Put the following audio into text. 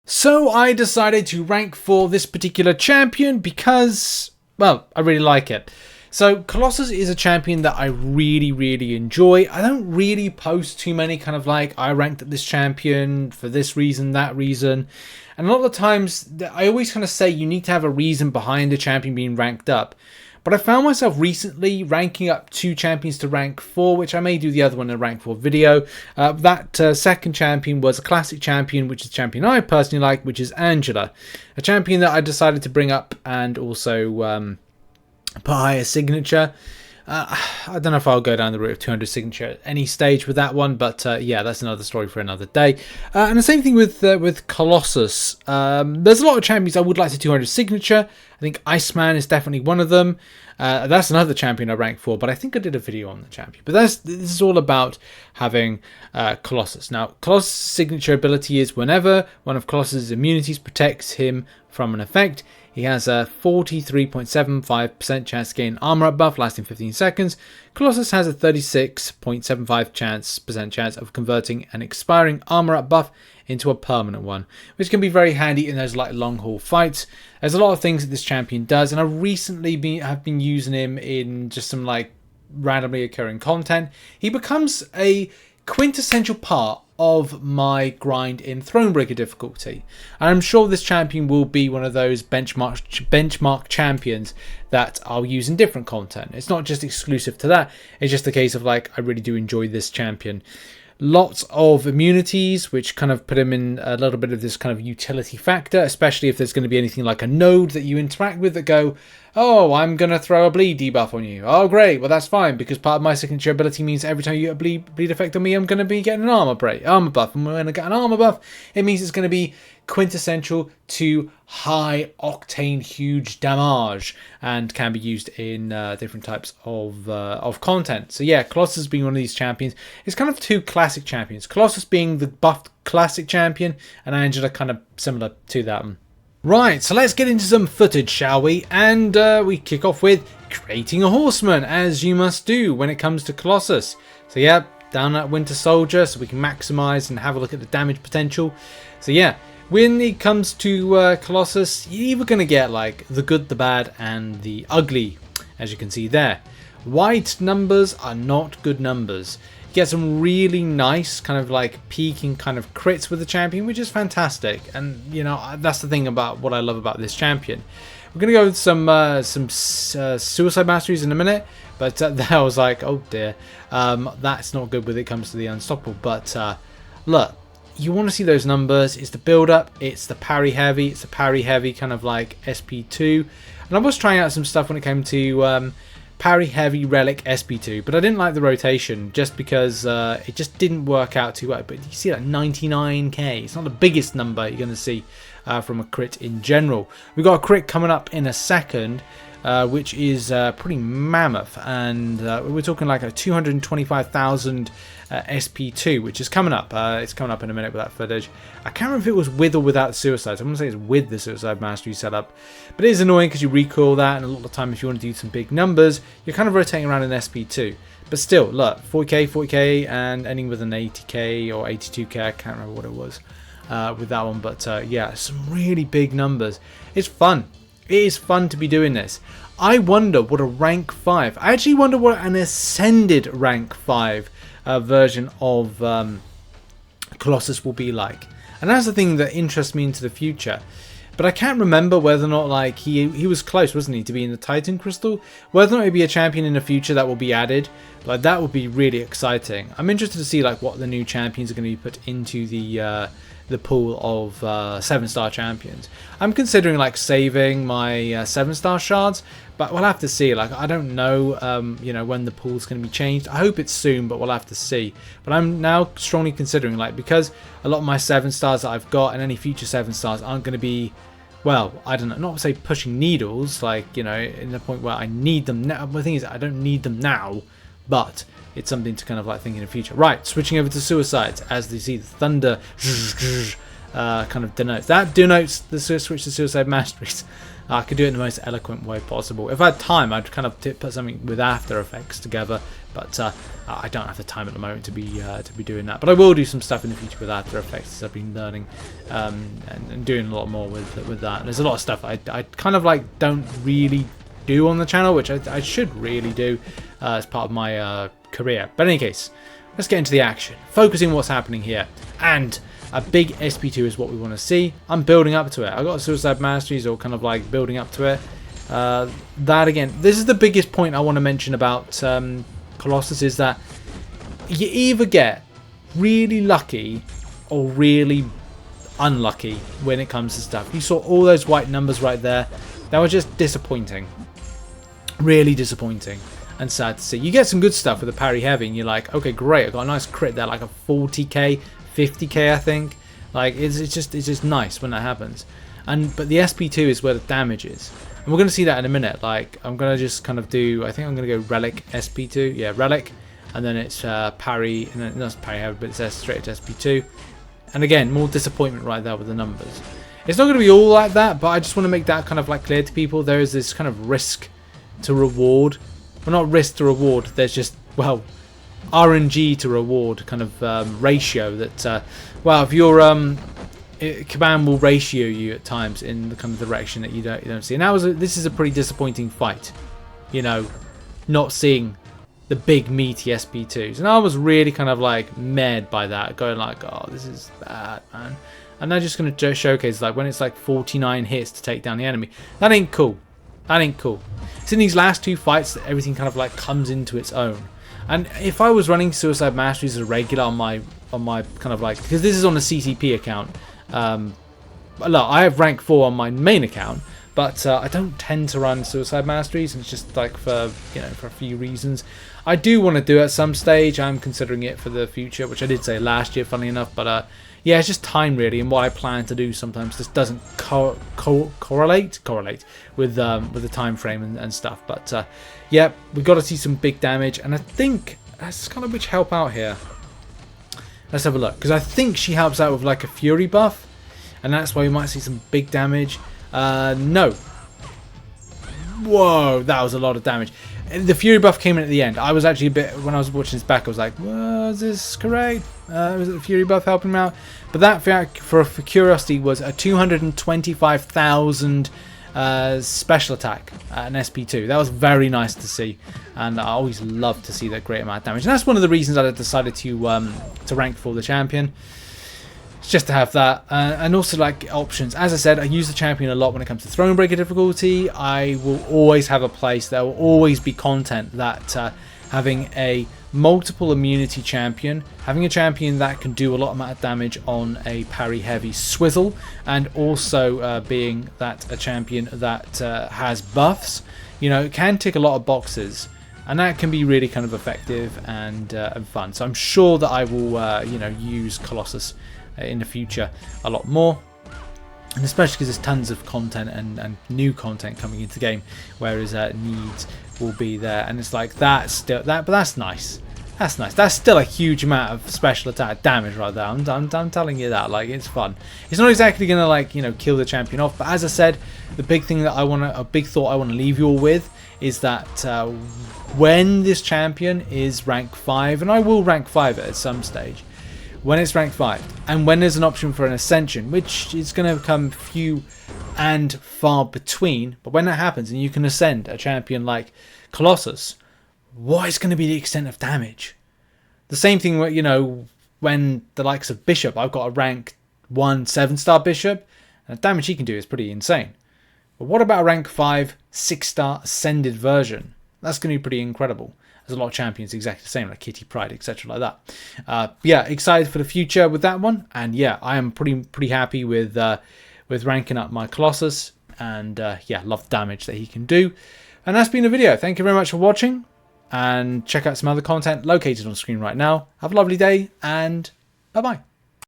So I decided to rank for this particular champion because, well, I really like it. So Colossus is a champion that I really enjoy. I don't really post too many kind of like, I ranked at this champion for this reason, that reason. And a lot of the times, I always kind of say you need to have a reason behind a champion being ranked up. But I found myself recently ranking up 2 champions to rank 4, which I may do the other one in a rank 4 video. That second champion was a classic champion, which is a champion I personally like, which is Angela. A champion that I decided to bring up and also put higher signature. I don't know if I'll go down the route of 200 signature at any stage with that one, but yeah, that's another story for another day. And the same thing with Colossus. There's a lot of champions I would like to 200 signature. I think Iceman is definitely one of them. That's another champion I rank for, but I think I did a video on the champion. But this is all about having Colossus. Now, Colossus' signature ability is whenever one of Colossus' immunities protects him from an effect, he has a 43.75% chance to gain armor up buff lasting 15 seconds. Colossus has a 36.75% chance of converting an expiring armor up buff into a permanent one, which can be very handy in those like long haul fights. There's a lot of things that this champion does, and I recently have been using him in just some like randomly occurring content. He becomes a quintessential part of my grind in Thronebreaker difficulty, and I'm sure this champion will be one of those benchmark champions that I'll use in different content. It's not just exclusive to that, it's just a case of like, I really do enjoy this champion. Lots of immunities, which kind of put him in a little bit of this kind of utility factor, especially if there's going to be anything like a node that you interact with that go, oh, I'm going to throw a bleed debuff on you. Oh, great. Well, that's fine, because part of my signature ability means every time you get a bleed effect on me, I'm going to be getting an armor buff. And when I get an armor buff, it means it's going to be quintessential to high octane, huge damage, and can be used in different types of content. So yeah, Colossus being one of these champions, it's kind of 2 classic champions. Colossus being the buffed classic champion, and Angela kind of similar to that one. Right, so let's get into some footage, shall we? And we kick off with creating a horseman, as you must do when it comes to Colossus. So yeah, down that Winter Soldier, so we can maximize and have a look at the damage potential. So yeah, when it comes to Colossus, you're either going to get like the good, the bad, and the ugly, as you can see there. White numbers are not good numbers. You get some really nice kind of like peaking kind of crits with the champion, which is fantastic. And you know, that's the thing about what I love about this champion. We're going to go with some suicide masteries in a minute, but there I was like, oh dear, that's not good when it comes to the unstoppable. But look, you want to see those numbers. It's the build up, it's the parry heavy, it's the parry heavy kind of like SP2. And I was trying out some stuff when it came to parry heavy relic SP2, but I didn't like the rotation just because it just didn't work out too well. But you see that 99k, it's not the biggest number you're going to see from a crit in general. We've got a crit coming up in a second, which is pretty mammoth, and we're talking like a 225,000 SP2, which is coming up. It's coming up in a minute with that footage. I can't remember if it was with or without the suicides. I'm going to say it's with the suicide mastery setup, but it is annoying because you recoil that, and a lot of the time if you want to do some big numbers, you're kind of rotating around in SP2. But still, look, 40k, and ending with an 80k or 82k, I can't remember what it was with that one, but yeah, some really big numbers. It's fun. It is fun to be doing this. I wonder what a rank 5, I actually wonder what an ascended rank 5 version of Colossus will be like. And that's the thing that interests me into the future. But I can't remember whether or not like he was close, wasn't he, to be in the Titan Crystal? Whether or not he'll be a champion in the future that will be added. Like, that would be really exciting. I'm interested to see like what the new champions are going to be put into the pool of 7-star champions. I'm considering like saving my 7-star shards, but we'll have to see. Like, I don't know you know, when the pool's going to be changed. I hope it's soon, but we'll have to see. But I'm now strongly considering, like, because a lot of my 7-stars that I've got and any future 7-stars aren't going to be, well, I don't know, not to say pushing needles, like, you know, in the point where I need them now. The thing is, I don't need them now, but it's something to kind of like think in the future. Right, switching over to suicides, as you see the thunder kind of denotes. That denotes the switch to Suicide Masteries. I could do it in the most eloquent way possible. If I had time, I'd kind of put something with After Effects together, but I don't have the time at the moment to be doing that. But I will do some stuff in the future with After Effects, as I've been learning and doing a lot more with that. There's a lot of stuff I kind of like don't really do on the channel, which I should really do as part of my career. But in any case, let's get into the action, focusing on what's happening here. And a big SP2 is what we want to see. I'm building up to it. I got Suicide Masteries, or kind of like building up to it. That again, this is the biggest point I want to mention about Colossus, is that you either get really lucky or really unlucky when it comes to stuff. You saw all those white numbers right there. That was just disappointing. Really disappointing and sad to see. You get some good stuff with the parry heavy and you're like, okay, great, I got a nice crit there, like a 40k, 50k I think. Like it's just nice when that happens. But the SP2 is where the damage is. And we're going to see that in a minute. Like I'm going to just kind of do, I think I'm going to go Relic SP2. Yeah, Relic. And then it's parry, and then not parry heavy, but it's straight to SP2. And again, more disappointment right there with the numbers. It's not going to be all like that, but I just want to make that kind of like clear to people. There is this kind of risk to reward. Well, not risk to reward. There's just, well, RNG to reward kind of ratio that, well, if your command will ratio you at times in the kind of direction that you don't see. And this is a pretty disappointing fight, you know, not seeing the big meaty SP2s. And I was really kind of like mad by that, going like, oh, this is bad, man. And they're just going to showcase like when it's like 49 hits to take down the enemy. That ain't cool. That ain't cool. It's in these last two fights that everything kind of like comes into its own. And if I was running Suicide Masteries as a regular on my kind of like, because this is on a CCP account. Look, I have rank 4 on my main account, but I don't tend to run Suicide Masteries. And it's just like for, you know, for a few reasons. I do want to do it at some stage. I'm considering it for the future, which I did say last year, funnily enough. But yeah, it's just time really, and what I plan to do sometimes just doesn't correlate with the time frame and stuff. But yeah, we got to see some big damage, and I think that's kind of which help out here. Let's have a look, because I think she helps out with like a Fury buff, and that's why we might see some big damage. No. Whoa, that was a lot of damage. The Fury buff came in at the end. I was actually a bit, when I was watching this back, I was like, was this correct? Was it the Fury buff helping him out? But that, for curiosity, was a 225,000 special attack at an SP2. That was very nice to see, and I always love to see that great amount of damage. And that's one of the reasons that I decided to rank for the champion. It's just to have that, and also like options. As I said, I use the champion a lot when it comes to Thronebreaker difficulty. I will always have a place. There will always be content that having a multiple immunity champion, having a champion that can do a lot amount of damage on a parry heavy swizzle, and also being that a champion that has buffs, you know, it can tick a lot of boxes, and that can be really kind of effective and fun. So I'm sure that I will you know, use Colossus in the future a lot more, and especially because there's tons of content and new content coming into the game, whereas needs will be there, and it's like that's still that, but that's nice. That's nice. That's still a huge amount of special attack damage right there. I'm telling you that. Like, it's fun. It's not exactly gonna, like, you know, kill the champion off, but as I said, the big thing that a big thought I want to leave you all with is that when this champion is rank 5, and I will rank 5 at some stage, when it's rank 5, and when there's an option for an ascension, which is going to become few and far between, but when that happens and you can ascend a champion like Colossus, what is going to be the extent of damage? The same thing, you know, when the likes of Bishop, I've got a rank 1 7-star Bishop, and the damage he can do is pretty insane. But what about a rank 5 6-star ascended version? That's going to be pretty incredible. There's a lot of champions exactly the same, like Kitty Pryde, etc. like that. Yeah, excited for the future with that one. And yeah, I am pretty happy with ranking up my Colossus. And yeah, love the damage that he can do. And that's been the video. Thank you very much for watching. And check out some other content located on screen right now. Have a lovely day, and bye-bye.